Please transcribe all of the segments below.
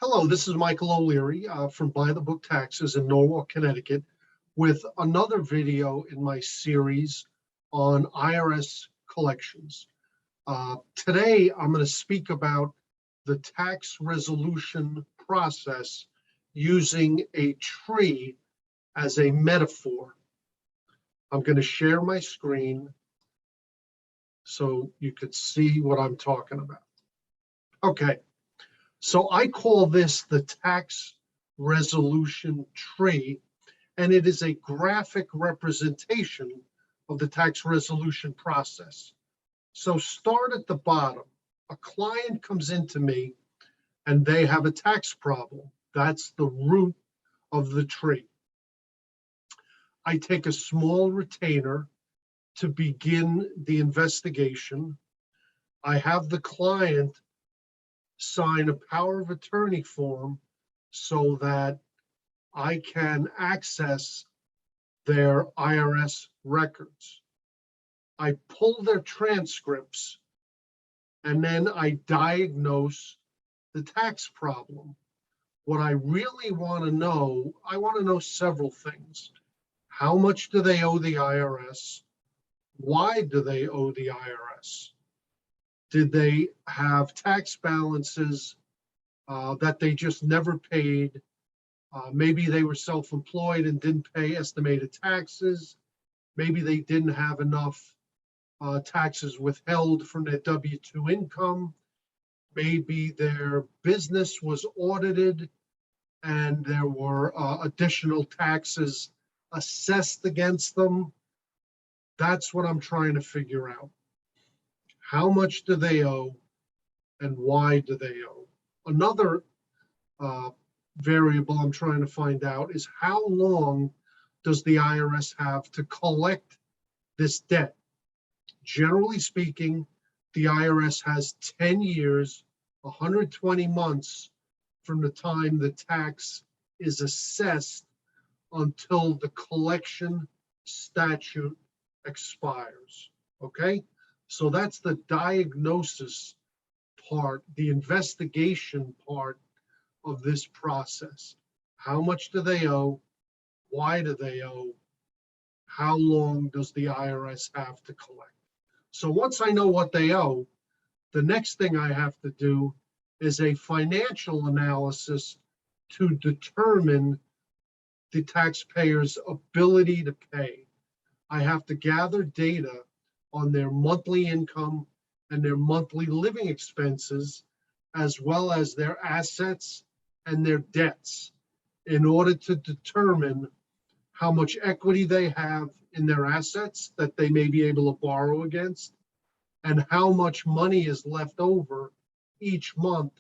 Hello, this is Michael O'Leary from Buy the Book Taxes in Norwalk, Connecticut, with another video in my series on IRS collections. Today, I'm going to speak about the tax resolution process using a tree as a metaphor. I'm going to share my screen so you could see what I'm talking about. Okay. So I call this the tax resolution tree, and it is a graphic representation of the tax resolution process. So start at the bottom. A client comes into me and they have a tax problem. That's the root of the tree. I take a small retainer to begin the investigation. I have the client sign a power of attorney form so that I can access their IRS records. I pull their transcripts and then I diagnose the tax problem. What I really want to know, I want to know several things. How much do they owe the IRS? Why do they owe the IRS? Did they have tax balances that they just never paid? Maybe they were self-employed and didn't pay estimated taxes. Maybe they didn't have enough taxes withheld from their W-2 income. Maybe their business was audited and there were additional taxes assessed against them. That's what I'm trying to figure out. How much do they owe and why do they owe? Another variable I'm trying to find out is how long does the IRS have to collect this debt? Generally speaking, the IRS has 10 years, 120 months from the time the tax is assessed until the collection statute expires, okay? So that's the diagnosis part, the investigation part of this process. How much do they owe? Why do they owe? How long does the IRS have to collect? So once I know what they owe, the next thing I have to do is a financial analysis to determine the taxpayer's ability to pay. I have to gather data on their monthly income and their monthly living expenses, as well as their assets and their debts, in order to determine how much equity they have in their assets that they may be able to borrow against, and how much money is left over each month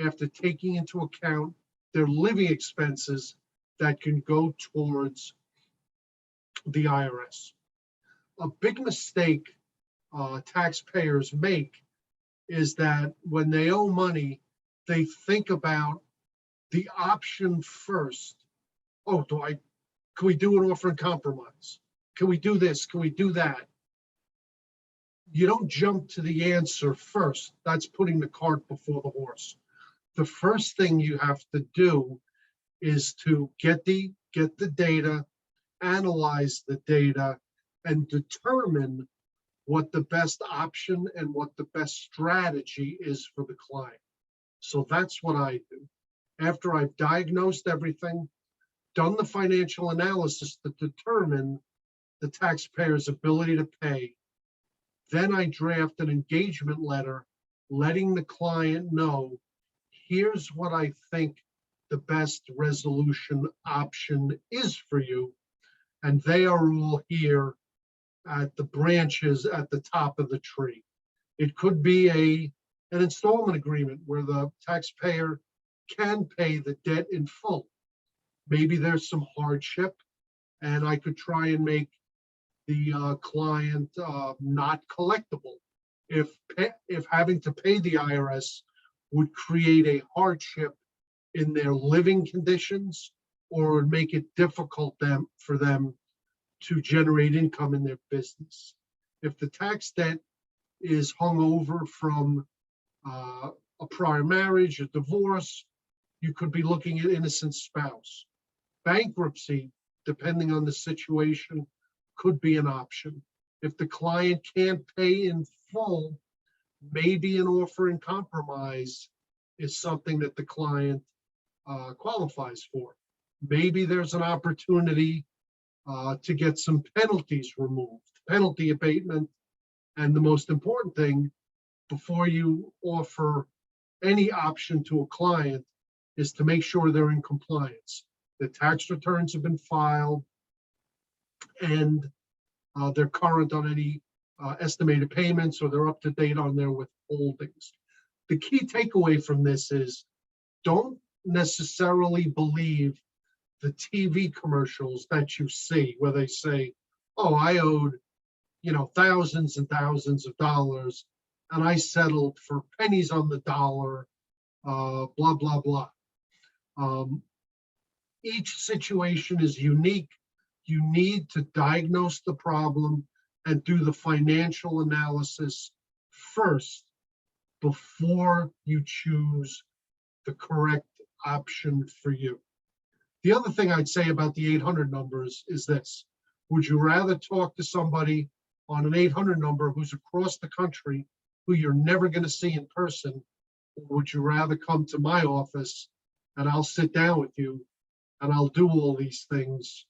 after taking into account their living expenses that can go towards the IRS. A big mistake taxpayers make is that when they owe money, they think about the option first. Oh, can we do an offer in compromise? Can we do this? Can we do that? You don't jump to the answer first. That's putting the cart before the horse. The first thing you have to do is to get the data, analyze the data, and determine what the best option and what the best strategy is for the client. So that's what I do. After I've diagnosed everything, done the financial analysis to determine the taxpayer's ability to pay, then I draft an engagement letter letting the client know, here's what I think the best resolution option is for you. And they are all here at the branches at the top of the tree. It could be an installment agreement where the taxpayer can pay the debt in full. Maybe there's some hardship, and I could try and make the client not collectible. If having to pay the IRS would create a hardship in their living conditions, or would make it difficult for them to generate income in their business. If the tax debt is hung over from a prior marriage, a divorce, You could be looking at innocent spouse. Bankruptcy, depending on the situation, could be an option. If the client can't pay in full, maybe an offer in compromise is something that the client qualifies for. Maybe there's an opportunity to get some penalties removed, penalty abatement. And the most important thing, before you offer any option to a client, is to make sure they're in compliance. The tax returns have been filed and they're current on any estimated payments, or they're up to date on their withholdings. The key takeaway from this is, don't necessarily believe the TV commercials that you see where they say, oh, I owed, thousands and thousands of dollars and I settled for pennies on the dollar, blah, blah, blah. Each situation is unique. You need to diagnose the problem and do the financial analysis first before you choose the correct option for you. The other thing I'd say about the 800 numbers is this. Would you rather talk to somebody on an 800 number who's across the country, who you're never going to see in person? Or would you rather come to my office and I'll sit down with you and I'll do all these things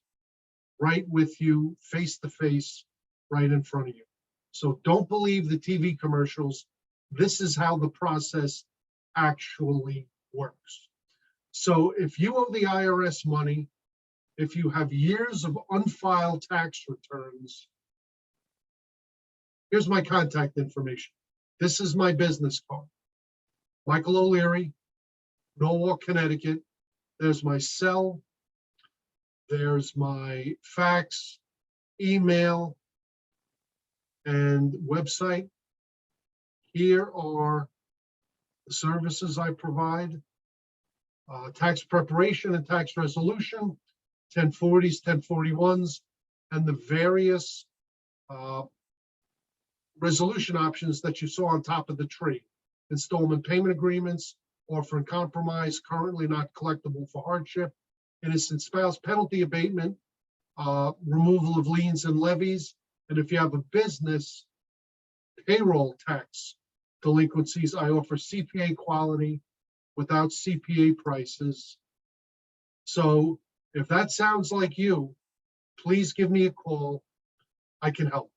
right with you, face to face, right in front of you? So don't believe the TV commercials. This is how the process actually works. So if you owe the IRS money, if you have years of unfiled tax returns, here's my contact information. This is my business card. Michael O'Leary, Norwalk, Connecticut. There's my cell. There's my fax, email, and website. Here are the services I provide. Tax preparation and tax resolution, 1040s, 1041s, and the various resolution options that you saw on top of the tree. Installment payment agreements, offer and compromise, currently not collectible for hardship, innocent spouse, penalty abatement, removal of liens and levies, and if you have a business, payroll tax delinquencies. I offer CPA quality without CPA prices. So if that sounds like you, please give me a call. I can help.